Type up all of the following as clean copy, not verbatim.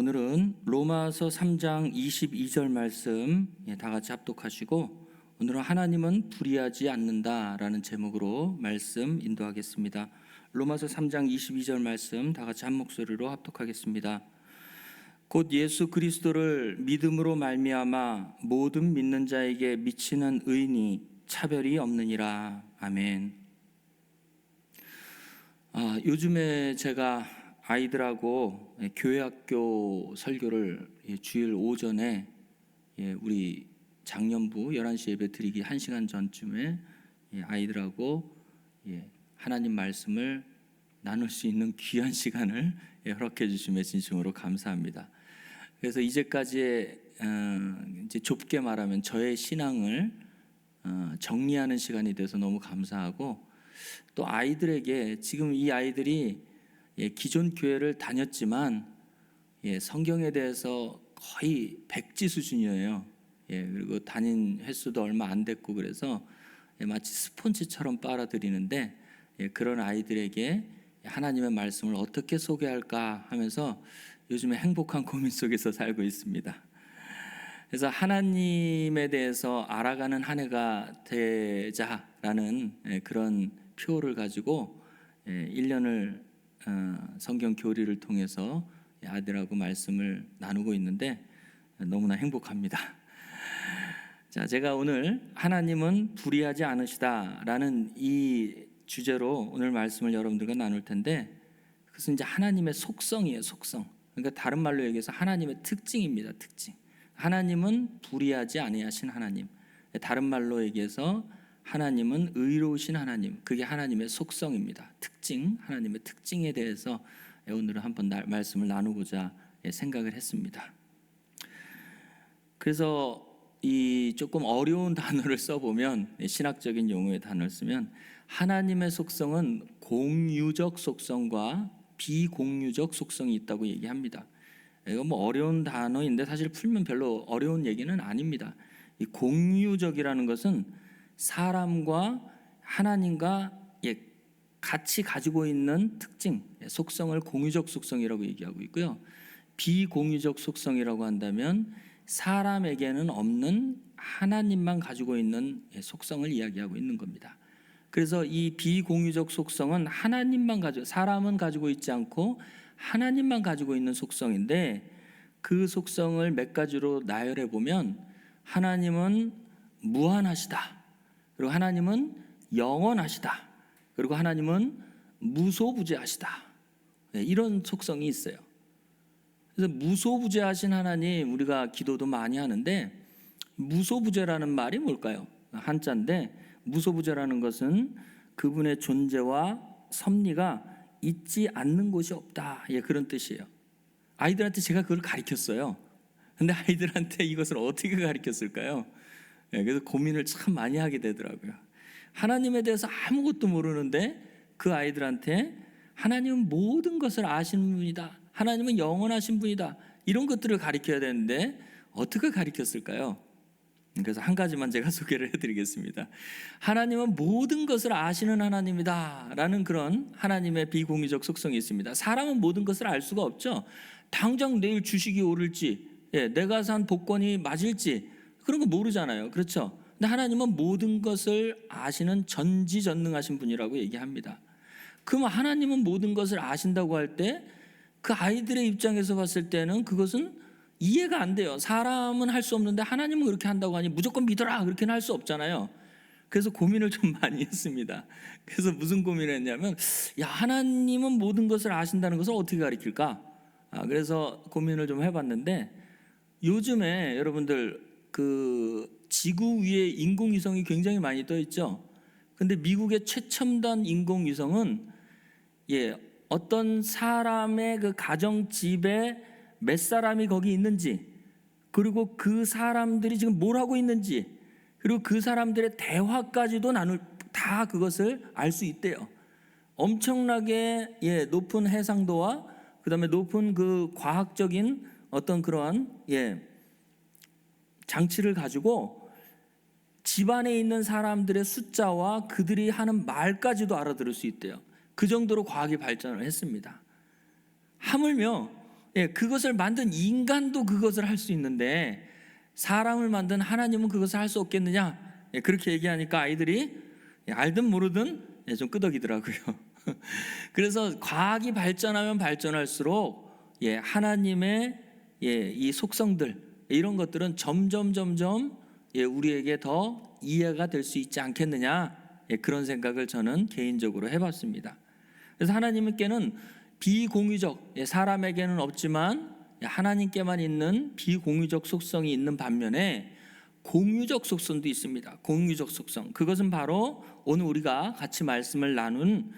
오늘은 로마서 3장 22절 말씀 다 같이 합독하시고, 오늘은 하나님은 불의하지 않는다라는 제목으로 말씀 인도하겠습니다. 로마서 3장 22절 말씀 다 같이 한 목소리로 합독하겠습니다. 곧 예수 그리스도를 믿음으로 말미암아 모든 믿는 자에게 미치는 의인이 차별이 없느니라. 아멘. 요즘에 제가 아이들하고 교회학교 설교를 주일 오전에 우리 장년부 11시 예배 드리기 1시간 전쯤에 아이들하고 하나님 말씀을 나눌 수 있는 귀한 시간을 허락해 주심에 진심으로 감사합니다. 그래서 이제까지의 이제 좁게 말하면 저의 신앙을 정리하는 시간이 돼서 너무 감사하고, 또 아이들에게 지금 이 아이들이 기존 교회를 다녔지만 성경에 대해서 거의 백지 수준이에요. 그리고 다닌 횟수도 얼마 안 됐고, 그래서 마치 스폰지처럼 빨아들이는데, 그런 아이들에게 하나님의 말씀을 어떻게 소개할까 하면서 요즘에 행복한 고민 속에서 살고 있습니다. 그래서 하나님에 대해서 알아가는 한 해가 되자라는 그런 표를 가지고 1년을 성경 교리를 통해서 아들하고 말씀을 나누고 있는데 너무나 행복합니다. 자, 제가 오늘 하나님은 불의하지 않으시다라는 이 주제로 오늘 말씀을 여러분들과 나눌 텐데, 그것은 이제 하나님의 속성이에요. 속성. 그러니까 다른 말로 얘기해서 하나님의 특징입니다. 특징. 하나님은 불의하지 아니하신 하나님. 다른 말로 얘기해서 하나님은 의로우신 하나님. 그게 하나님의 속성입니다. 특징, 하나님의 특징에 대해서 오늘은 한번 말씀을 나누고자 생각을 했습니다. 그래서 이 조금 어려운 단어를 써보면, 신학적인 용어의 단어를 쓰면, 하나님의 속성은 공유적 속성과 비공유적 속성이 있다고 얘기합니다. 이거 뭐 어려운 단어인데 사실 풀면 별로 어려운 얘기는 아닙니다. 이 공유적이라는 것은 사람과 하나님과 같이 가지고 있는 특징, 속성을 공유적 속성이라고 얘기하고 있고요. 비공유적 속성이라고 한다면 사람에게는 없는 하나님만 가지고 있는 속성을 이야기하고 있는 겁니다. 그래서 이 비공유적 속성은 사람은 가지고 있지 않고 하나님만 가지고 있는 속성인데, 그 속성을 몇 가지로 나열해 보면 하나님은 무한하시다, 그리고 하나님은 영원하시다, 그리고 하나님은 무소부재하시다, 이런 속성이 있어요. 그래서 무소부재하신 하나님, 우리가 기도도 많이 하는데 무소부재라는 말이 뭘까요? 한자인데, 무소부재라는 것은 그분의 존재와 섭리가 있지 않는 곳이 없다, 그런 뜻이에요. 아이들한테 제가 그걸 가르쳤어요. 근데 아이들한테 이것을 어떻게 가르쳤을까요? 그래서 고민을 참 많이 하게 되더라고요. 하나님에 대해서 아무것도 모르는데 그 아이들한테 하나님은 모든 것을 아시는 분이다, 하나님은 영원하신 분이다, 이런 것들을 가르쳐야 되는데 어떻게 가르쳤을까요? 그래서 한 가지만 제가 소개를 해드리겠습니다. 하나님은 모든 것을 아시는 하나님이다 라는 그런 하나님의 비공유적 속성이 있습니다. 사람은 모든 것을 알 수가 없죠. 당장 내일 주식이 오를지, 내가 산 복권이 맞을지, 그런 거 모르잖아요. 그렇죠? 근데 하나님은 모든 것을 아시는 전지전능하신 분이라고 얘기합니다. 그럼 하나님은 모든 것을 아신다고 할 때 그 아이들의 입장에서 봤을 때는 그것은 이해가 안 돼요. 사람은 할 수 없는데 하나님은 그렇게 한다고 하니 무조건 믿어라, 그렇게는 할 수 없잖아요. 그래서 고민을 좀 많이 했습니다. 그래서 무슨 고민을 했냐면, 하나님은 모든 것을 아신다는 것을 어떻게 가르칠까? 그래서 고민을 좀 해봤는데, 요즘에 여러분들 그 지구 위에 인공위성이 굉장히 많이 떠 있죠. 근데 미국의 최첨단 인공위성은 어떤 사람의 그 가정집에 몇 사람이 거기 있는지, 그리고 그 사람들이 지금 뭘 하고 있는지, 그리고 그 사람들의 대화까지도 다 그것을 알 수 있대요. 엄청나게 높은 해상도와 그다음에 높은 그 과학적인 어떤 그러한 장치를 가지고 집안에 있는 사람들의 숫자와 그들이 하는 말까지도 알아들을 수 있대요. 그 정도로 과학이 발전을 했습니다. 하물며 예, 그것을 만든 인간도 그것을 할 수 있는데 사람을 만든 하나님은 그것을 할 수 없겠느냐? 예, 그렇게 얘기하니까 아이들이 알든 모르든 좀 끄덕이더라고요. 그래서 과학이 발전하면 발전할수록 하나님의 이 속성들 이런 것들은 점점 우리에게 더 이해가 될 수 있지 않겠느냐, 그런 생각을 저는 개인적으로 해봤습니다. 그래서 하나님께는 비공유적, 사람에게는 없지만 하나님께만 있는 비공유적 속성이 있는 반면에 공유적 속성도 있습니다. 공유적 속성, 그것은 바로 오늘 우리가 같이 말씀을 나눈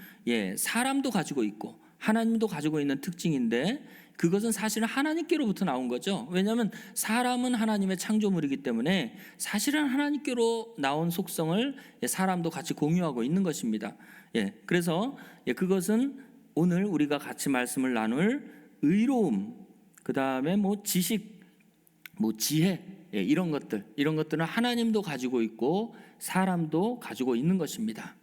사람도 가지고 있고 하나님도 가지고 있는 특징인데, 그것은 사실은 하나님께로부터 나온 거죠. 왜냐하면 사람은 하나님의 창조물이기 때문에 사실은 하나님께로 나온 속성을 사람도 같이 공유하고 있는 것입니다. 그래서 그것은 오늘 우리가 같이 말씀을 나눌 의로움, 그 다음에 지식, 지혜, 이런 것들은 하나님도 가지고 있고 사람도 가지고 있는 것입니다.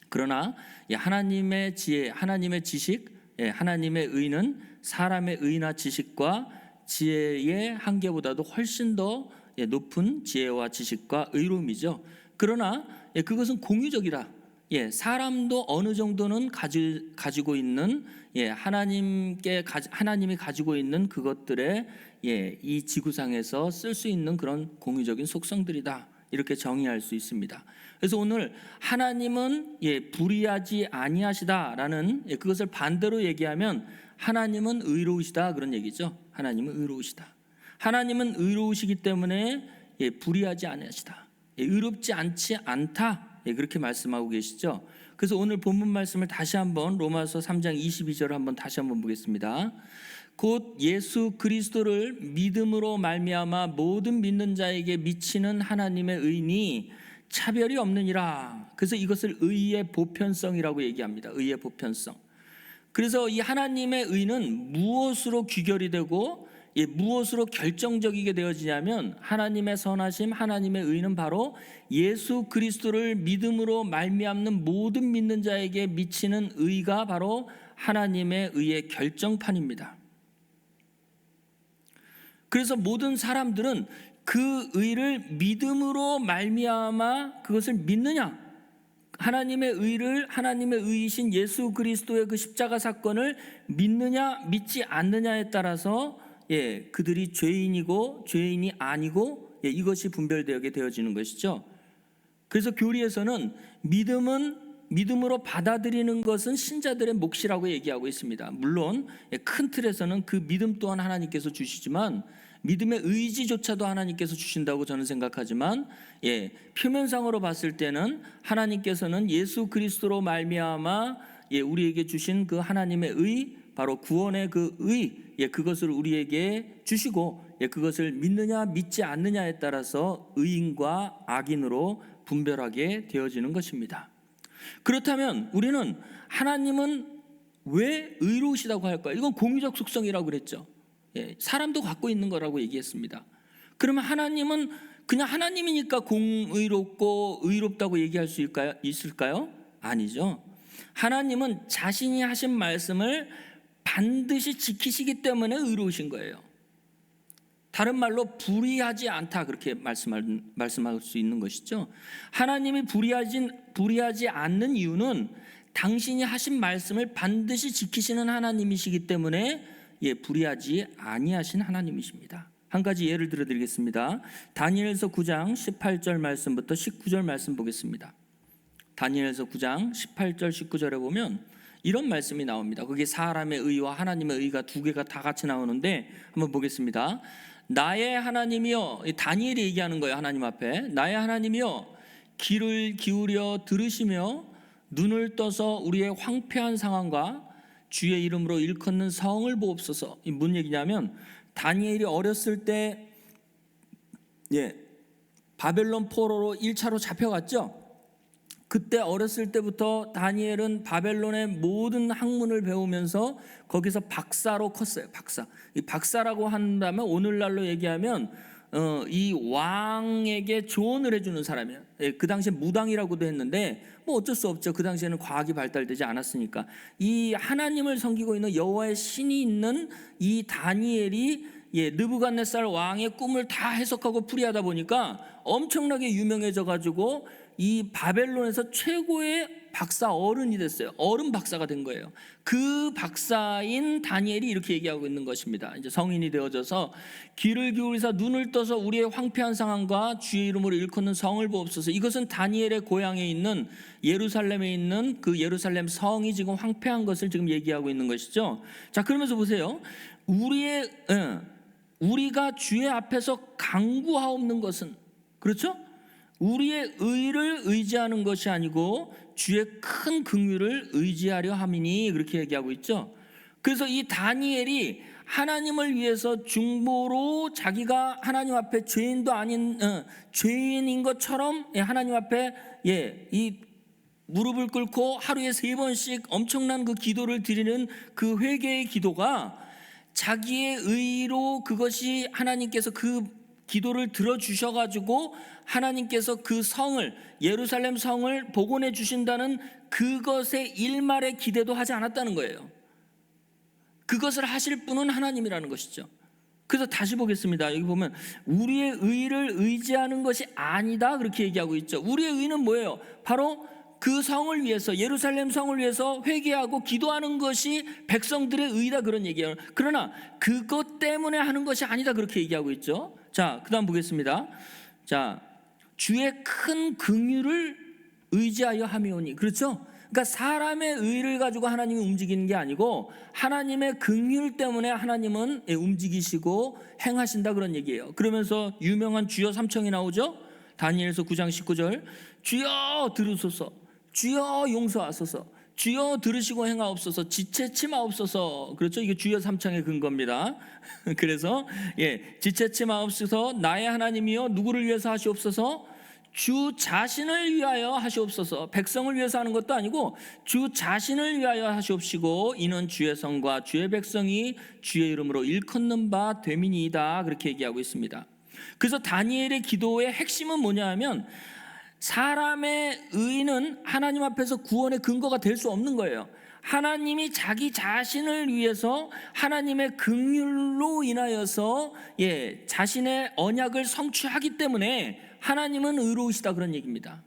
그러나 하나님의 지혜, 하나님의 지식, 하나님의 의는 사람의 의나 지식과 지혜의 한계보다도 훨씬 더 높은 지혜와 지식과 의로움이죠. 그러나 그것은 공유적이라, 사람도 어느 정도는 가지고 있는 하나님이 가지고 있는 그것들의 이 지구상에서 쓸 수 있는 그런 공유적인 속성들이다, 이렇게 정의할 수 있습니다. 그래서 오늘 하나님은 불의하지 아니하시다라는, 그것을 반대로 얘기하면 하나님은 의로우시다, 그런 얘기죠. 하나님은 의로우시다. 하나님은 의로우시기 때문에 불의하지 아니하시다, 의롭지 않지 않다, 그렇게 말씀하고 계시죠. 그래서 오늘 본문 말씀을 다시 한번 로마서 3장 22절을 한번 다시 한번 보겠습니다. 곧 예수 그리스도를 믿음으로 말미암아 모든 믿는 자에게 미치는 하나님의 의니 차별이 없느니라. 그래서 이것을 의의 보편성이라고 얘기합니다. 의의 보편성. 그래서 이 하나님의 의는 무엇으로 귀결이 되고 무엇으로 결정적이게 되어지냐면, 하나님의 선하심, 하나님의 의는 바로 예수 그리스도를 믿음으로 말미암는 모든 믿는 자에게 미치는 의가 바로 하나님의 의의 결정판입니다. 그래서 모든 사람들은 그 의를 믿음으로 말미암아 그것을 믿느냐, 하나님의 의를, 하나님의 의이신 예수 그리스도의 그 십자가 사건을 믿느냐 믿지 않느냐에 따라서 그들이 죄인이고 죄인이 아니고 이것이 분별되게 되어지는 것이죠. 그래서 교리에서는 믿음으로 받아들이는 것은 신자들의 몫이라고 얘기하고 있습니다. 물론 큰 틀에서는 그 믿음 또한 하나님께서 주시지만 믿음의 의지조차도 하나님께서 주신다고 저는 생각하지만, 표면상으로 봤을 때는 하나님께서는 예수 그리스도로 말미암아 우리에게 주신 그 하나님의 의, 바로 구원의 그 의, 그것을 우리에게 주시고 그것을 믿느냐 믿지 않느냐에 따라서 의인과 악인으로 분별하게 되어지는 것입니다. 그렇다면 우리는 하나님은 왜 의로우시다고 할까요? 이건 공유적 속성이라고 그랬죠. 사람도 갖고 있는 거라고 얘기했습니다. 그러면 하나님은 그냥 하나님이니까 공의롭고 의롭다고 얘기할 수 있을까요? 아니죠. 하나님은 자신이 하신 말씀을 반드시 지키시기 때문에 의로우신 거예요. 다른 말로 불의하지 않다, 그렇게 말씀할 수 있는 것이죠. 하나님이 불의하지 않는 이유는 당신이 하신 말씀을 반드시 지키시는 하나님이시기 때문에 불의하지 아니하신 하나님이십니다. 한 가지 예를 들어드리겠습니다. 다니엘서 9장 18절 말씀부터 19절 말씀 보겠습니다. 다니엘서 9장 18절 19절에 보면 이런 말씀이 나옵니다. 거기 사람의 의와 하나님의 의가 두 개가 다 같이 나오는데 한번 보겠습니다. 나의 하나님이여, 다니엘이 얘기하는 거예요. 하나님 앞에 나의 하나님이여, 귀를 기울여 들으시며 눈을 떠서 우리의 황폐한 상황과 주의 이름으로 일컫는 성을 보옵소서. 이 뭔 얘기냐면, 다니엘이 어렸을 때 바벨론 포로로 1차로 잡혀갔죠. 그때 어렸을 때부터 다니엘은 바벨론의 모든 학문을 배우면서 거기서 박사로 컸어요. 박사. 이 박사라고 한다면 오늘날로 얘기하면 이 왕에게 조언을 해주는 사람이에요. 그 당시에 무당이라고도 했는데 뭐 어쩔 수 없죠. 그 당시에는 과학이 발달되지 않았으니까. 이 하나님을 섬기고 있는 여호와의 신이 있는 이 다니엘이 느부갓네살 왕의 꿈을 다 해석하고 풀이하다 보니까 엄청나게 유명해져 가지고 이 바벨론에서 최고의 박사 어른이 됐어요. 어른 박사가 된 거예요. 그 박사인 다니엘이 이렇게 얘기하고 있는 것입니다. 이제 성인이 되어져서 귀를 기울이사 눈을 떠서 우리의 황폐한 상황과 주의 이름으로 일컫는 성을 보옵소서. 이것은 다니엘의 고향에 있는 예루살렘에 있는 그 예루살렘 성이 지금 황폐한 것을 지금 얘기하고 있는 것이죠. 자, 그러면서 보세요. 우리가 주의 앞에서 강구하옵는 것은, 그렇죠? 우리의 의를 의지하는 것이 아니고 주의 큰 긍휼을 의지하려 함이니, 그렇게 얘기하고 있죠. 그래서 이 다니엘이 하나님을 위해서 중보로 자기가 하나님 앞에 죄인도 아닌 죄인인 것처럼 하나님 앞에 이 무릎을 꿇고 하루에 3번씩 엄청난 그 기도를 드리는 그 회개의 기도가 자기의 의로 그것이 하나님께서 그 기도를 들어주셔가지고 하나님께서 그 성을, 예루살렘 성을 복원해 주신다는 그것의 일말의 기대도 하지 않았다는 거예요. 그것을 하실 분은 하나님이라는 것이죠. 그래서 다시 보겠습니다. 여기 보면 우리의 의를 의지하는 것이 아니다, 그렇게 얘기하고 있죠. 우리의 의는 뭐예요? 바로 그 성을 위해서, 예루살렘 성을 위해서 회개하고 기도하는 것이 백성들의 의다, 그런 얘기예요. 그러나 그것 때문에 하는 것이 아니다, 그렇게 얘기하고 있죠. 자, 그 다음 보겠습니다. 자, 주의 큰 긍휼을 의지하여 함이오니, 그렇죠? 그러니까 사람의 의를 가지고 하나님이 움직이는 게 아니고 하나님의 긍휼 때문에 하나님은 움직이시고 행하신다, 그런 얘기예요. 그러면서 유명한 주여 삼청이 나오죠. 다니엘서 9장 19절, 주여 들으소서, 주여 용서하소서, 주여 들으시고 행하옵소서, 지체치 마옵소서. 그렇죠? 이게 주여 삼청의 근거입니다. 그래서 지체치 마옵소서, 나의 하나님이여 누구를 위해서 하시옵소서? 주 자신을 위하여 하시옵소서. 백성을 위해서 하는 것도 아니고 주 자신을 위하여 하시옵시고 이는 주의 성과 주의 백성이 주의 이름으로 일컫는 바 됨이니이다, 그렇게 얘기하고 있습니다. 그래서 다니엘의 기도의 핵심은 뭐냐 하면 사람의 의는 하나님 앞에서 구원의 근거가 될 수 없는 거예요. 하나님이 자기 자신을 위해서 하나님의 긍휼로 인하여서 자신의 언약을 성취하기 때문에 하나님은 의로우시다, 그런 얘기입니다.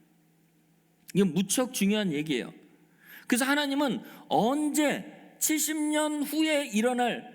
이건 무척 중요한 얘기예요. 그래서 하나님은 언제 70년 후에 일어날,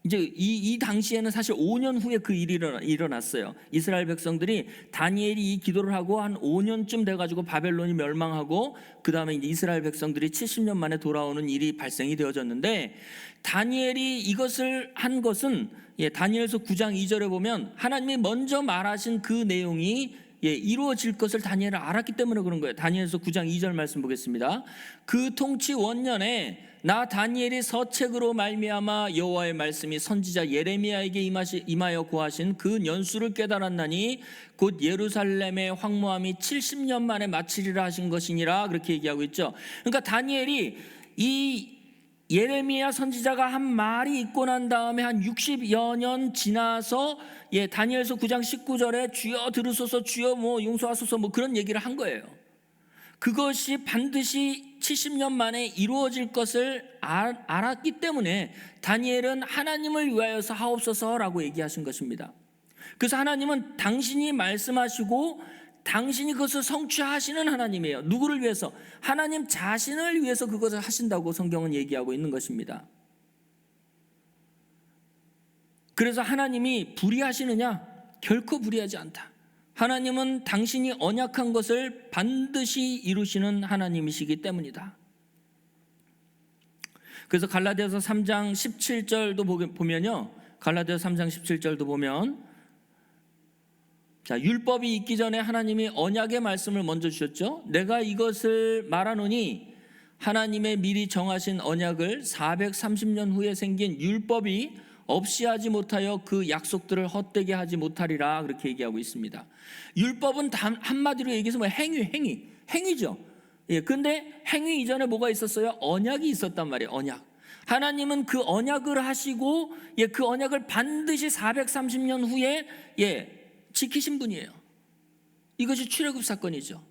이제 이 당시에는 사실 5년 후에 그 일이 일어났어요. 이스라엘 백성들이 다니엘이 이 기도를 하고 한 5년쯤 돼가지고 바벨론이 멸망하고 그 다음에 이제 이스라엘 백성들이 70년 만에 돌아오는 일이 발생이 되어졌는데, 다니엘이 이것을 한 것은 다니엘서 9장 2절에 보면 하나님이 먼저 말하신 그 내용이 이루어질 것을 다니엘은 알았기 때문에 그런 거예요. 다니엘서 9장 2절 말씀 보겠습니다. 그 통치 원년에 나 다니엘이 서책으로 말미암아 여호와의 말씀이 선지자 예레미야에게 임하여 고하신 그 연수를 깨달았나니 곧 예루살렘의 황무함이 70년 만에 마치리라 하신 것이니라, 그렇게 얘기하고 있죠. 그러니까 다니엘이 이 예레미야 선지자가 한 말이 있고 난 다음에 한 60여 년 지나서 다니엘서 9장 19절에 주여 들으소서, 주여 뭐 용서하소서, 뭐 그런 얘기를 한 거예요. 그것이 반드시 70년 만에 이루어질 것을 알았기 때문에 다니엘은 하나님을 위하여서 하옵소서라고 얘기하신 것입니다. 그래서 하나님은 당신이 말씀하시고 당신이 그것을 성취하시는 하나님이에요. 누구를 위해서? 하나님 자신을 위해서 그것을 하신다고 성경은 얘기하고 있는 것입니다. 그래서 하나님이 불의하시느냐? 결코 불의하지 않다. 하나님은 당신이 언약한 것을 반드시 이루시는 하나님이시기 때문이다. 그래서 갈라디아서 3장 17절도 보면요, 갈라디아서 3장 17절도 보면, 자, 율법이 있기 전에 하나님이 언약의 말씀을 먼저 주셨죠. 내가 이것을 말하노니 하나님의 미리 정하신 언약을 430년 후에 생긴 율법이 없이 하지 못하여 그 약속들을 헛되게 하지 못하리라, 그렇게 얘기하고 있습니다. 율법은 한마디로 얘기해서 행위죠. 근데 행위 이전에 뭐가 있었어요? 언약이 있었단 말이에요. 언약. 하나님은 그 언약을 하시고 그 언약을 반드시 430년 후에 지키신 분이에요. 이것이 출애굽 사건이죠.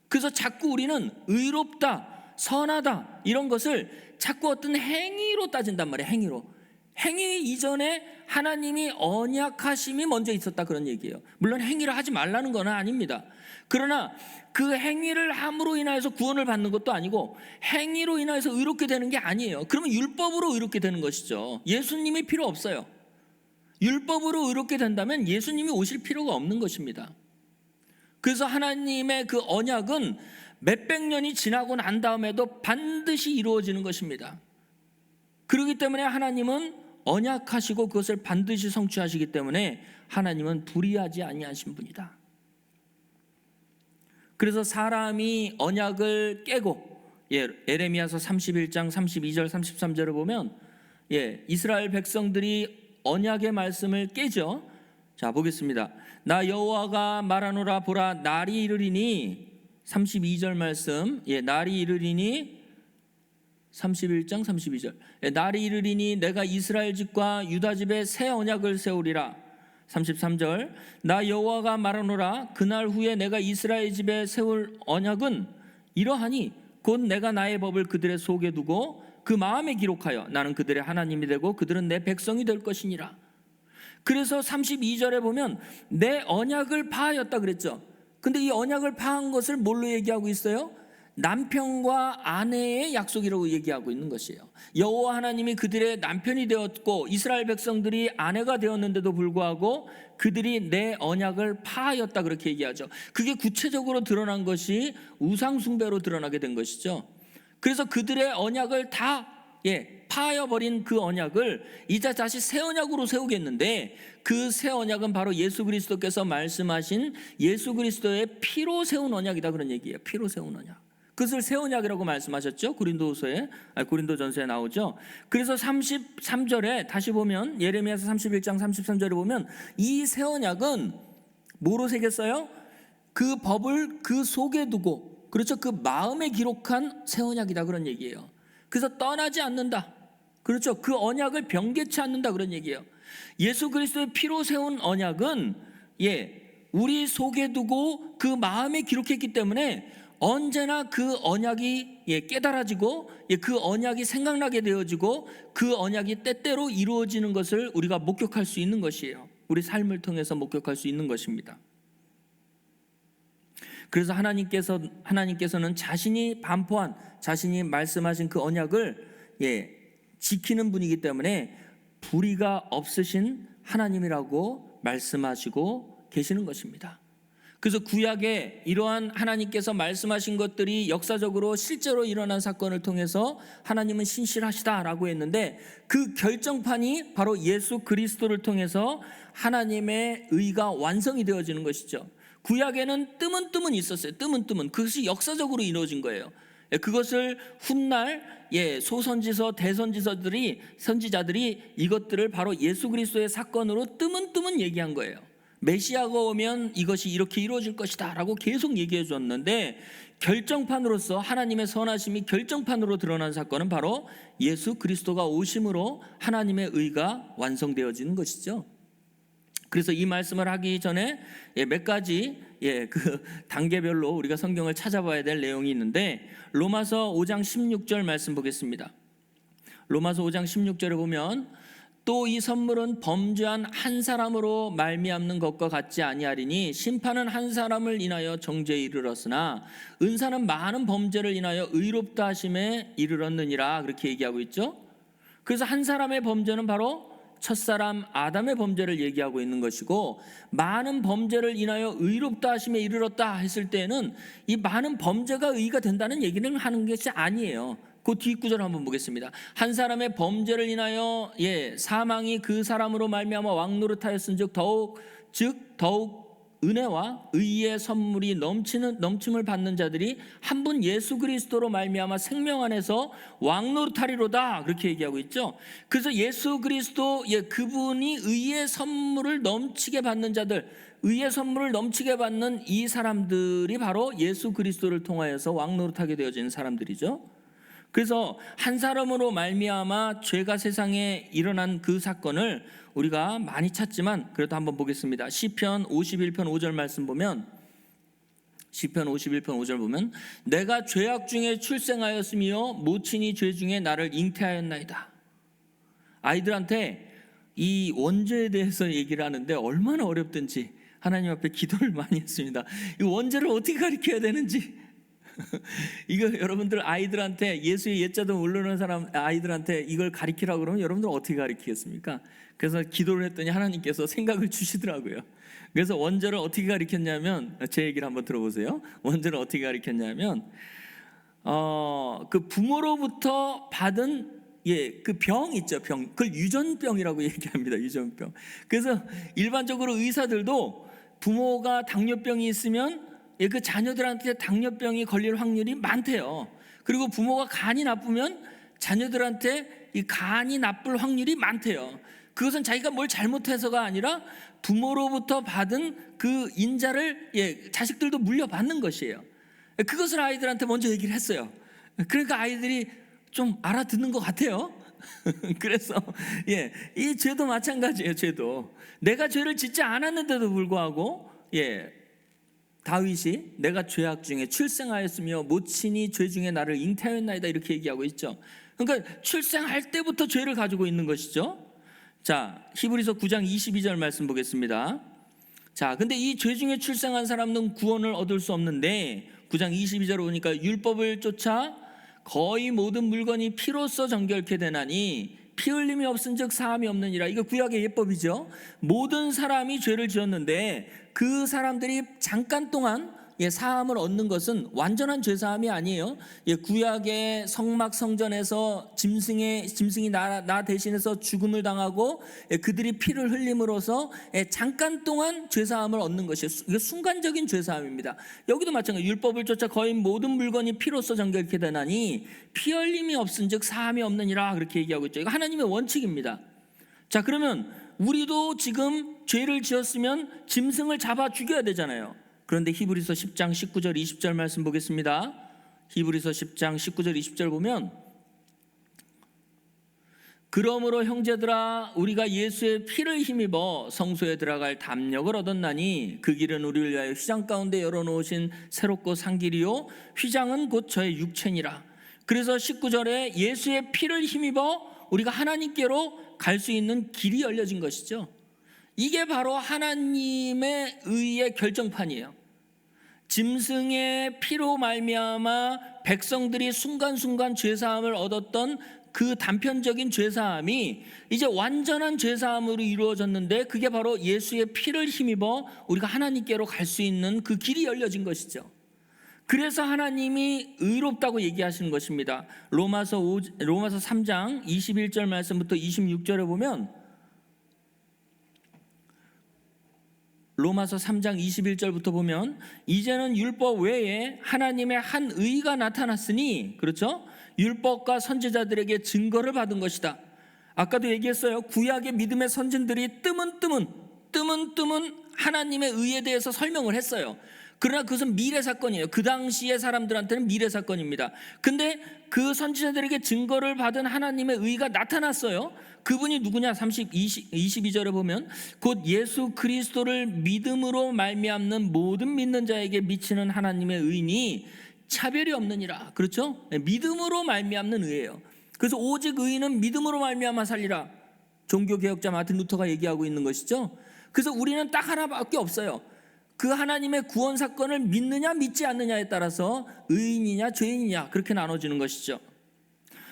그래서 자꾸 우리는 의롭다, 선하다 이런 것을 자꾸 어떤 행위로 따진단 말이에요. 행위 이전에 하나님이 언약하심이 먼저 있었다 그런 얘기예요. 물론 행위를 하지 말라는 건 아닙니다. 그러나 그 행위를 함으로 인하여서 구원을 받는 것도 아니고 행위로 인하여서 의롭게 되는 게 아니에요. 그러면 율법으로 의롭게 되는 것이죠. 예수님이 필요 없어요. 율법으로 의롭게 된다면 예수님이 오실 필요가 없는 것입니다. 그래서 하나님의 그 언약은 몇백 년이 지나고 난 다음에도 반드시 이루어지는 것입니다. 그렇기 때문에 하나님은 언약하시고 그것을 반드시 성취하시기 때문에 하나님은 불의하지 아니하신 분이다. 그래서 사람이 언약을 깨고 에레미야서 31장 32절 33절을 보면 이스라엘 백성들이 언약의 말씀을 깨죠. 자, 보겠습니다. 나 여호와가 말하노라. 보라, 날이 이르리니 32절 말씀, 날이 이르리니 31장 32절, 날이 이르리니 내가 이스라엘 집과 유다 집에 새 언약을 세우리라. 33절, 나 여호와가 말하노라. 그날 후에 내가 이스라엘 집에 세울 언약은 이러하니 곧 내가 나의 법을 그들의 속에 두고 그 마음에 기록하여 나는 그들의 하나님이 되고 그들은 내 백성이 될 것이니라. 그래서 32절에 보면 내 언약을 파하였다 그랬죠. 근데 이 언약을 파한 것을 뭘로 얘기하고 있어요? 남편과 아내의 약속이라고 얘기하고 있는 것이에요. 여호와 하나님이 그들의 남편이 되었고 이스라엘 백성들이 아내가 되었는데도 불구하고 그들이 내 언약을 파하였다 그렇게 얘기하죠. 그게 구체적으로 드러난 것이 우상 숭배로 드러나게 된 것이죠. 그래서 그들의 언약을 다 파하여버린 그 언약을 이제 다시 새 언약으로 세우겠는데 그 새 언약은 바로 예수 그리스도께서 말씀하신 예수 그리스도의 피로 세운 언약이다 그런 얘기예요. 피로 세운 언약. 그것을 새 언약이라고 말씀하셨죠. 고린도전서에 나오죠. 그래서 33절에 다시 보면 예레미야서 31장 33절에 보면 이 새 언약은 뭐로 새겼어요? 그 법을 그 속에 두고, 그렇죠, 그 마음에 기록한 새 언약이다 그런 얘기예요. 그래서 떠나지 않는다. 그렇죠. 그 언약을 변개치 않는다 그런 얘기예요. 예수 그리스도의 피로 세운 언약은 우리 속에 두고 그 마음에 기록했기 때문에 언제나 그 언약이 깨달아지고 그 언약이 생각나게 되어지고 그 언약이 때때로 이루어지는 것을 우리가 목격할 수 있는 것이에요. 우리 삶을 통해서 목격할 수 있는 것입니다. 그래서 하나님께서는 자신이 반포한, 자신이 말씀하신 그 언약을 지키는 분이기 때문에 불의가 없으신 하나님이라고 말씀하시고 계시는 것입니다. 그래서 구약에 이러한 하나님께서 말씀하신 것들이 역사적으로 실제로 일어난 사건을 통해서 하나님은 신실하시다라고 했는데 그 결정판이 바로 예수 그리스도를 통해서 하나님의 의가 완성이 되어지는 것이죠. 구약에는 뜸은 있었어요. 뜸은 그것이 역사적으로 이루어진 거예요. 그것을 훗날 소선지서 선지자들이 이것들을 바로 예수 그리스도의 사건으로 뜸은 얘기한 거예요. 메시아가 오면 이것이 이렇게 이루어질 것이다 라고 계속 얘기해 줬는데 결정판으로서 하나님의 선하심이 결정판으로 드러난 사건은 바로 예수 그리스도가 오심으로 하나님의 의가 완성되어지는 것이죠. 그래서 이 말씀을 하기 전에 몇 가지 그 단계별로 우리가 성경을 찾아봐야 될 내용이 있는데 로마서 5장 16절 말씀 보겠습니다. 로마서 5장 16절에 보면 또 이 선물은 범죄한 한 사람으로 말미암는 것과 같지 아니하리니 심판은 한 사람을 인하여 정죄에 이르렀으나 은사는 많은 범죄를 인하여 의롭다 하심에 이르렀느니라 그렇게 얘기하고 있죠. 그래서 한 사람의 범죄는 바로 첫사람 아담의 범죄를 얘기하고 있는 것이고 많은 범죄를 인하여 의롭다 하심에 이르렀다 했을 때는 이 많은 범죄가 의가 된다는 얘기는 하는 것이 아니에요. 그 뒷구절 한번 보겠습니다. 한 사람의 범죄를 인하여 사망이 그 사람으로 말미암아 왕노릇하였은즉 더욱 은혜와 의의 선물이 넘침을 받는 자들이 한 분 예수 그리스도로 말미암아 생명 안에서 왕노릇하리로다 그렇게 얘기하고 있죠. 그래서 예수 그리스도 그분이 의의 선물을 넘치게 받는 자들, 의의 선물을 넘치게 받는 이 사람들이 바로 예수 그리스도를 통하여서 왕노릇하게 되어지는 사람들이죠. 그래서 한 사람으로 말미암아 죄가 세상에 일어난 그 사건을 우리가 많이 찾지만 그래도 한번 보겠습니다. 시편 51편 5절 말씀 보면, 시편 51편 5절 보면, 내가 죄악 중에 출생하였으며 모친이 죄 중에 나를 잉태하였나이다. 아이들한테 이 원죄에 대해서 얘기를 하는데 얼마나 어렵든지 하나님 앞에 기도를 많이 했습니다. 이 원죄를 어떻게 가르쳐야 되는지. 이거 여러분들 아이들한테, 예수의 옛자도 모르는 사람 아이들한테 이걸 가르치라고 그러면 여러분들 어떻게 가르치겠습니까? 그래서 기도를 했더니 하나님께서 생각을 주시더라고요. 그래서 원죄를 어떻게 가르쳤냐면, 제 얘기를 한번 들어보세요. 원죄를 어떻게 가르쳤냐면, 그 부모로부터 받은 그 병 있죠, 병. 그걸 유전병이라고 얘기합니다. 유전병. 그래서 일반적으로 의사들도 부모가 당뇨병이 있으면 그 자녀들한테 당뇨병이 걸릴 확률이 많대요. 그리고 부모가 간이 나쁘면 자녀들한테 이 간이 나쁠 확률이 많대요. 그것은 자기가 뭘 잘못해서가 아니라 부모로부터 받은 그 인자를 자식들도 물려받는 것이에요. 그것을 아이들한테 먼저 얘기를 했어요. 그러니까 아이들이 좀 알아듣는 것 같아요. 그래서 이 죄도 마찬가지예요. 죄도 내가 죄를 짓지 않았는데도 불구하고 다윗이 내가 죄악 중에 출생하였으며 모친이 죄 중에 나를 잉태하였나이다 이렇게 얘기하고 있죠. 그러니까 출생할 때부터 죄를 가지고 있는 것이죠. 자, 히브리서 9장 22절 말씀 보겠습니다. 자, 근데 이 죄 중에 출생한 사람은 구원을 얻을 수 없는데 9장 22절을 보니까 율법을 쫓아 거의 모든 물건이 피로써 정결케 되나니 피 흘림이 없은즉 사함이 없느니라. 이거 구약의 예법이죠. 모든 사람이 죄를 지었는데 그 사람들이 잠깐 동안 사함을 얻는 것은 완전한 죄사함이 아니에요. 구약의 성막 성전에서 짐승이 나 대신해서 죽음을 당하고 그들이 피를 흘림으로써 잠깐 동안 죄사함을 얻는 것이에요. 이게 순간적인 죄사함입니다. 여기도 마찬가지. 율법을 쫓아 거의 모든 물건이 피로써 정결케 되나니 피 흘림이 없은즉 사함이 없느니라 그렇게 얘기하고 있죠. 이거 하나님의 원칙입니다. 자, 그러면 우리도 지금 죄를 지었으면 짐승을 잡아 죽여야 되잖아요. 그런데 히브리서 10장 19절 20절 말씀 보겠습니다. 히브리서 10장 19절 20절 보면, 그러므로 형제들아 우리가 예수의 피를 힘입어 성소에 들어갈 담력을 얻었나니 그 길은 우리를 위하여 휘장 가운데 열어놓으신 새롭고 산 길이요 휘장은 곧 저의 육체니라. 그래서 19절에 예수의 피를 힘입어 우리가 하나님께로 갈 수 있는 길이 열려진 것이죠. 이게 바로 하나님의 의의 결정판이에요. 짐승의 피로 말미암아 백성들이 순간순간 죄사함을 얻었던 그 단편적인 죄사함이 이제 완전한 죄사함으로 이루어졌는데, 그게 바로 예수의 피를 힘입어 우리가 하나님께로 갈 수 있는 그 길이 열려진 것이죠. 그래서 하나님이 의롭다고 얘기하시는 것입니다. 로마서 3장 21절 말씀부터 26절에 보면, 로마서 3장 21절부터 보면, 이제는 율법 외에 하나님의 한 의가 나타났으니, 그렇죠? 율법과 선지자들에게 증거를 받은 것이다. 아까도 얘기했어요. 구약의 믿음의 선진들이 뜨문뜨문 하나님의 의에 대해서 설명을 했어요. 그러나 그것은 미래 사건이에요. 그 당시의 사람들한테는 미래 사건입니다. 근데 그 선지자들에게 증거를 받은 하나님의 의가 나타났어요. 그분이 누구냐? 22절에 보면, 곧 예수 그리스도를 믿음으로 말미암는 모든 믿는 자에게 미치는 하나님의 의니 차별이 없느니라. 그렇죠? 믿음으로 말미암는 의예요. 그래서 오직 의인은 믿음으로 말미암아 살리라. 종교개혁자 마틴 루터가 얘기하고 있는 것이죠. 그래서 우리는 딱 하나밖에 없어요. 그 하나님의 구원 사건을 믿느냐 믿지 않느냐에 따라서 의인이냐 죄인이냐 그렇게 나눠지는 것이죠.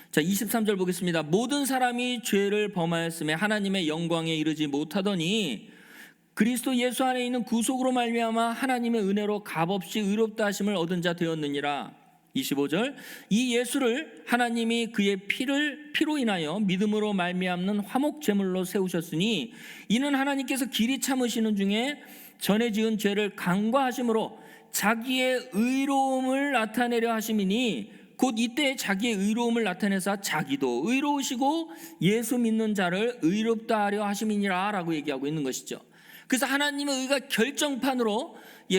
자, 23절 보겠습니다. 모든 사람이 죄를 범하였음에 하나님의 영광에 이르지 못하더니 그리스도 예수 안에 있는 구속으로 말미암아 하나님의 은혜로 값없이 의롭다 하심을 얻은 자 되었느니라. 25절, 이 예수를 하나님이 그의 피로 인하여 믿음으로 말미암는 화목 제물로 세우셨으니 이는 하나님께서 길이 참으시는 중에 전에 지은 죄를 간과하심으로 자기의 의로움을 나타내려 하심이니 곧 이때 자기의 의로움을 나타내사 자기도 의로우시고 예수 믿는 자를 의롭다 하려 하심이니라 라고 얘기하고 있는 것이죠. 그래서 하나님의 의가 결정판으로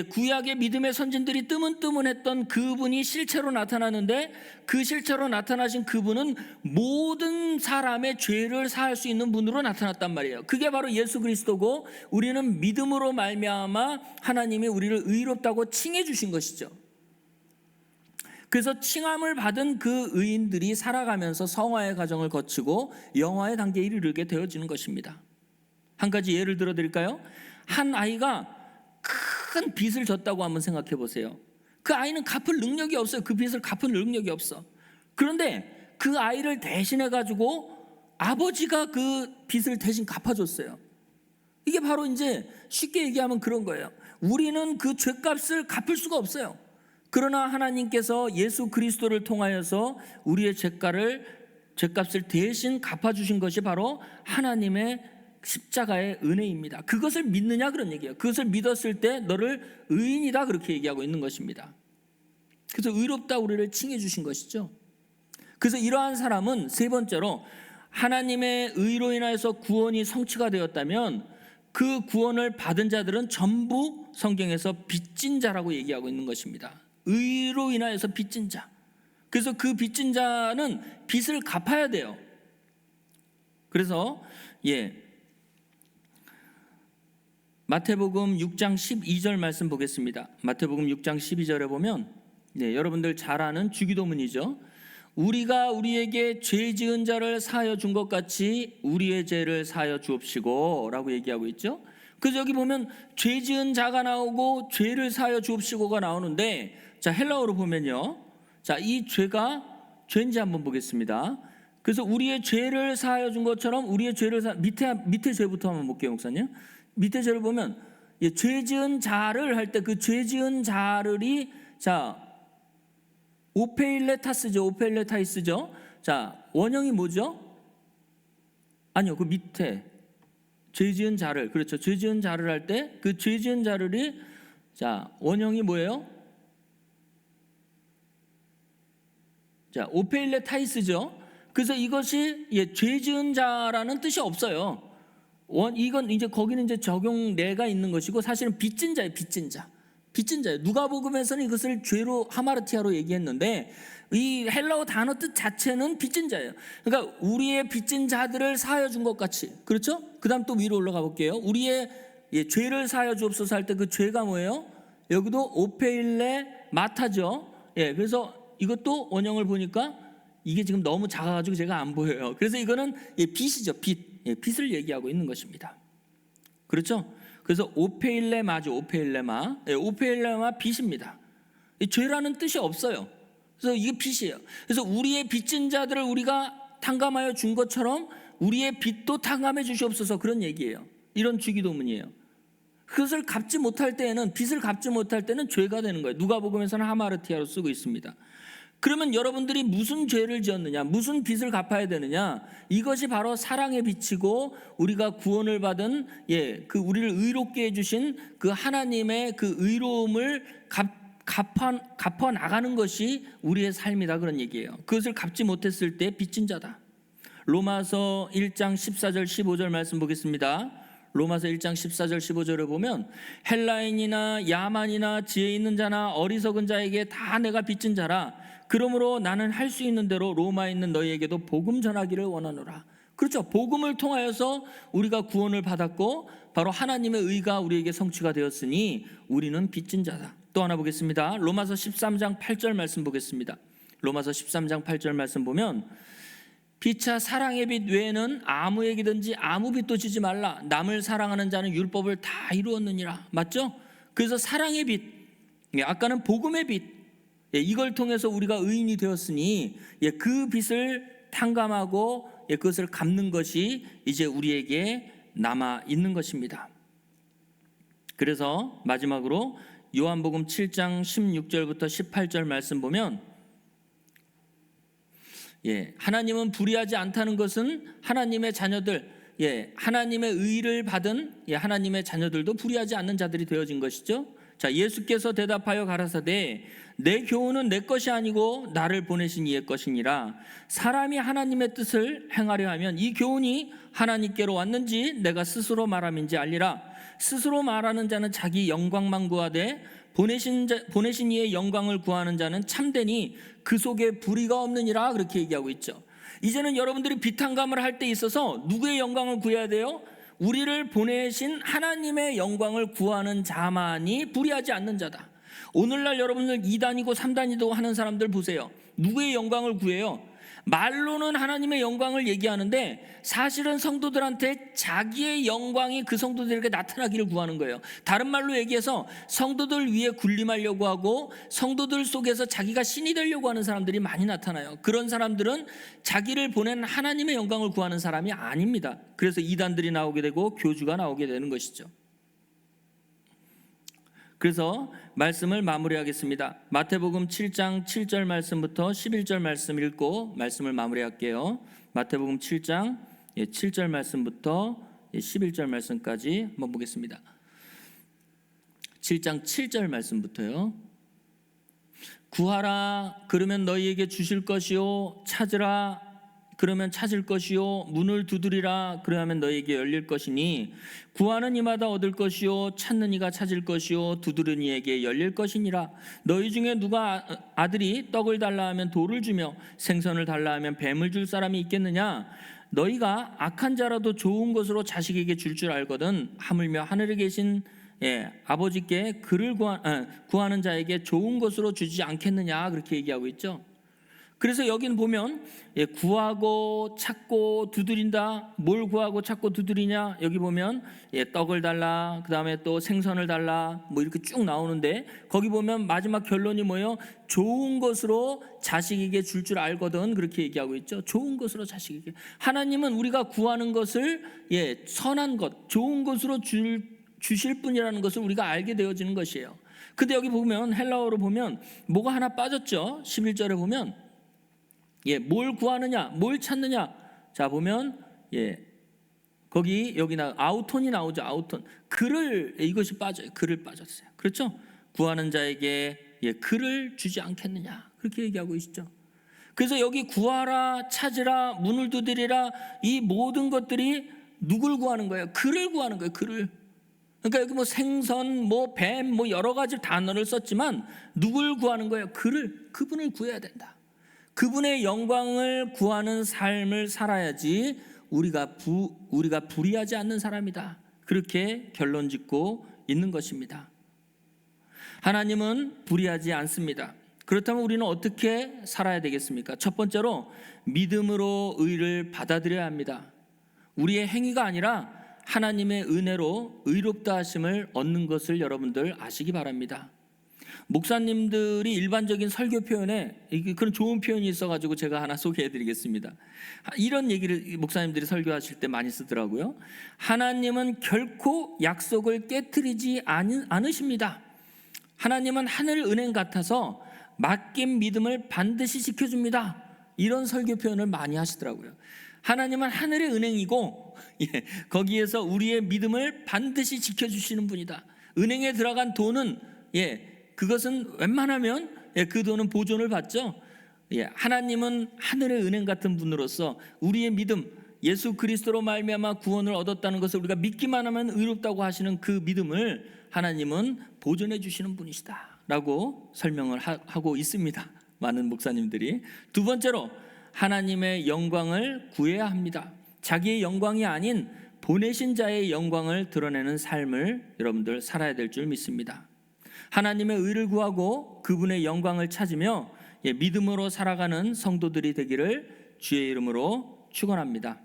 구약의 믿음의 선진들이 뜨문뜨문했던 그분이 실체로 나타나는데, 그 실체로 나타나신 그분은 모든 사람의 죄를 사할 수 있는 분으로 나타났단 말이에요. 그게 바로 예수 그리스도고, 우리는 믿음으로 말미암아 하나님이 우리를 의롭다고 칭해 주신 것이죠. 그래서 칭함을 받은 그 의인들이 살아가면서 성화의 과정을 거치고 영화의 단계에 이르게 되어지는 것입니다. 한 가지 예를 들어 드릴까요? 한 아이가 큰 빚을 졌다고 한번 생각해 보세요. 그 아이는 갚을 능력이 없어요. 그 빚을 갚을 능력이 없어. 그런데 그 아이를 대신해 가지고 아버지가 그 빚을 대신 갚아줬어요. 이게 바로 이제 쉽게 얘기하면 그런 거예요. 우리는 그 죄값을 갚을 수가 없어요. 그러나 하나님께서 예수 그리스도를 통하여서 우리의 죄값을 대신 갚아주신 것이 바로 하나님의 십자가의 은혜입니다. 그것을 믿느냐 그런 얘기예요. 그것을 믿었을 때 너를 의인이다 그렇게 얘기하고 있는 것입니다. 그래서 의롭다 우리를 칭해 주신 것이죠. 그래서 이러한 사람은 세 번째로 하나님의 의로 인하여서 구원이 성취가 되었다면 그 구원을 받은 자들은 전부 성경에서 빚진 자라고 얘기하고 있는 것입니다. 의로 인하여서 빚진 자. 그래서 그 빚진 자는 빚을 갚아야 돼요. 그래서 마태복음 6장 12절 말씀 보겠습니다. 마태복음 6장 12절에 보면 여러분들 잘 아는 주기도문이죠. 우리가 우리에게 죄 지은 자를 사하여 준 것 같이 우리의 죄를 사하여 주옵시고 라고 얘기하고 있죠. 그래서 여기 보면 죄 지은 자가 나오고 죄를 사하여 주옵시고가 나오는데, 자 헬라어로 보면요, 자 이 죄가 죄인지 한번 보겠습니다. 그래서 우리의 죄를 사하여 준 것처럼 우리의 죄를 밑에 죄부터 한번 볼게요, 목사님. 밑에 죄를 보면 죄 지은 자를 할 때 그 죄 지은 자를이 오페일레타이스죠. 자 원형이 뭐죠? 아니요, 그 밑에 죄 지은 자를, 그렇죠. 죄 지은 자를 할 때 그 죄 지은 자를이 원형이 뭐예요? 오페일레타이스죠. 그래서 이것이 죄 지은 자라는 뜻이 없어요. 이건 이제 거기는 이제 적용례가 있는 것이고, 사실은 빚진 자예요. 빚진 자예요. 누가복음에서는 이것을 죄로 하마르티아로 얘기했는데, 이 헬라어 단어 뜻 자체는 빚진 자예요. 그러니까 우리의 빚진 자들을 사하여 준 것 같이, 그렇죠? 그다음 또 위로 올라가 볼게요. 우리의 죄를 사하여 주옵소서 할 때 그 죄가 뭐예요? 여기도 오페일레 마타죠. 그래서 이것도 원형을 보니까 이게 지금 너무 작아가지고 제가 안 보여요. 그래서 이거는 빚이죠. 빚을 얘기하고 있는 것입니다. 그렇죠? 그래서 오페일레마죠. 오페일레마 빚입니다. 죄라는 뜻이 없어요. 그래서 이게 빚이에요. 그래서 우리의 빚진 자들을 우리가 탕감하여 준 것처럼 우리의 빚도 탕감해 주시옵소서, 그런 얘기예요. 이런 주기도문이에요. 그것을 갚지 못할 때에는, 빚을 갚지 못할 때는 죄가 되는 거예요. 누가복음에서는 하마르티아로 쓰고 있습니다. 그러면 여러분들이 무슨 죄를 지었느냐, 무슨 빚을 갚아야 되느냐, 이것이 바로 사랑의 빚이고 우리가 구원을 받은 그 우리를 의롭게 해주신 그 하나님의 그 의로움을 갚아 나가는 것이 우리의 삶이다, 그런 얘기예요. 그것을 갚지 못했을 때 빚진 자다. 로마서 1장 14절 15절 말씀 보겠습니다. 로마서 1장 14절 15절에 보면 헬라인이나 야만이나 지혜 있는 자나 어리석은 자에게 다 내가 빚진 자라. 그러므로 나는 할 수 있는 대로 로마에 있는 너희에게도 복음 전하기를 원하노라. 그렇죠. 복음을 통하여서 우리가 구원을 받았고 바로 하나님의 의가 우리에게 성취가 되었으니 우리는 빚진 자다. 또 하나 보겠습니다. 로마서 13장 8절 말씀 보겠습니다. 로마서 13장 8절 말씀 보면 피차 사랑의 빚 외에는 아무에게든지 아무 빚도 지지 말라. 남을 사랑하는 자는 율법을 다 이루었느니라. 맞죠? 그래서 사랑의 빚, 아까는 복음의 빚, 이걸 통해서 우리가 의인이 되었으니 그 빚을 탕감하고 그것을 갚는 것이 이제 우리에게 남아 있는 것입니다. 그래서 마지막으로 요한복음 7장 16절부터 18절 말씀 보면 하나님은 불의하지 않다는 것은 하나님의 자녀들, 하나님의 의를 받은 하나님의 자녀들도 불의하지 않는 자들이 되어진 것이죠. 자, 예수께서 대답하여 가라사대 내 교훈은 내 것이 아니고 나를 보내신 이의 것이니라. 사람이 하나님의 뜻을 행하려 하면 이 교훈이 하나님께로 왔는지 내가 스스로 말함인지 알리라. 스스로 말하는 자는 자기 영광만 구하되 보내신 이의 영광을 구하는 자는 참되니 그 속에 불의가 없느니라. 그렇게 얘기하고 있죠. 이제는 여러분들이 비탄감을 할 때 있어서 누구의 영광을 구해야 돼요? 우리를 보내신 하나님의 영광을 구하는 자만이 불의하지 않는 자다. 오늘날 여러분들 2단이고 3단이고 하는 사람들 보세요. 누구의 영광을 구해요? 말로는 하나님의 영광을 얘기하는데 사실은 성도들한테 자기의 영광이 그 성도들에게 나타나기를 구하는 거예요. 다른 말로 얘기해서 성도들 위에 군림하려고 하고 성도들 속에서 자기가 신이 되려고 하는 사람들이 많이 나타나요. 그런 사람들은 자기를 보낸 하나님의 영광을 구하는 사람이 아닙니다. 그래서 이단들이 나오게 되고 교주가 나오게 되는 것이죠. 그래서 말씀을 마무리하겠습니다. 마태복음 7장 7절 말씀부터 11절 말씀 읽고 말씀을 마무리할게요. 마태복음 7장 7절 말씀부터 11절 말씀까지 한번 보겠습니다. 7장 7절 말씀부터요. 구하라 그러면 너희에게 주실 것이요, 찾으라 그러면 찾을 것이요, 문을 두드리라 그러면 너희에게 열릴 것이니 구하는 이마다 얻을 것이요, 찾는 이가 찾을 것이요, 두드리는 이에게 열릴 것이니라. 너희 중에 누가 아들이 떡을 달라 하면 돌을 주며 생선을 달라 하면 뱀을 줄 사람이 있겠느냐? 너희가 악한 자라도 좋은 것으로 자식에게 줄 줄 알거든 하물며 하늘에 계신 아버지께 그를 구하는 자에게 좋은 것으로 주지 않겠느냐? 그렇게 얘기하고 있죠. 그래서 여기는 보면 구하고 찾고 두드린다. 뭘 구하고 찾고 두드리냐? 여기 보면 떡을 달라, 그 다음에 또 생선을 달라, 뭐 이렇게 쭉 나오는데 거기 보면 마지막 결론이 뭐예요? 좋은 것으로 자식에게 줄 줄 알거든 그렇게 얘기하고 있죠. 좋은 것으로 자식에게. 하나님은 우리가 구하는 것을 선한 것, 좋은 것으로 주실 분이라는 것을 우리가 알게 되어지는 것이에요. 근데 여기 보면 헬라어로 보면 뭐가 하나 빠졌죠. 11절에 보면 뭘 구하느냐, 뭘 찾느냐. 자 보면 거기 여기 아우톤이 나오죠. 아우톤. 그를 이것이 빠져요. 그를 빠졌어요. 그렇죠? 구하는 자에게 그를 주지 않겠느냐. 그렇게 얘기하고 있죠. 그래서 여기 구하라, 찾으라, 문을 두드리라 이 모든 것들이 누굴 구하는 거예요? 그를 구하는 거예요. 그를. 그러니까 여기 뭐 생선, 뭐 뱀, 뭐 여러 가지 단어를 썼지만 누굴 구하는 거예요? 그분을 구해야 된다. 그분의 영광을 구하는 삶을 살아야지 우리가 불의하지 않는 사람이다. 그렇게 결론 짓고 있는 것입니다. 하나님은 불의하지 않습니다. 그렇다면 우리는 어떻게 살아야 되겠습니까? 첫 번째로 믿음으로 의를 받아들여야 합니다. 우리의 행위가 아니라 하나님의 은혜로 의롭다 하심을 얻는 것을 여러분들 아시기 바랍니다. 목사님들이 일반적인 설교 표현에 그런 좋은 표현이 있어가지고 제가 하나 소개해드리겠습니다. 이런 얘기를 목사님들이 설교하실 때 많이 쓰더라고요. 하나님은 결코 약속을 깨트리지 않으십니다. 하나님은 하늘 은행 같아서 맡긴 믿음을 반드시 지켜줍니다. 이런 설교 표현을 많이 하시더라고요. 하나님은 하늘의 은행이고 거기에서 우리의 믿음을 반드시 지켜주시는 분이다. 은행에 들어간 돈은 그것은 웬만하면 그 돈은 보존을 받죠. 하나님은 하늘의 은행 같은 분으로서 우리의 믿음, 예수 그리스도로 말미암아 구원을 얻었다는 것을 우리가 믿기만 하면 의롭다고 하시는 그 믿음을 하나님은 보존해 주시는 분이시다 라고 설명을 하고 있습니다. 많은 목사님들이. 두 번째로 하나님의 영광을 구해야 합니다. 자기의 영광이 아닌 보내신 자의 영광을 드러내는 삶을 여러분들 살아야 될 줄 믿습니다. 하나님의 의를 구하고 그분의 영광을 찾으며 믿음으로 살아가는 성도들이 되기를 주의 이름으로 축원합니다.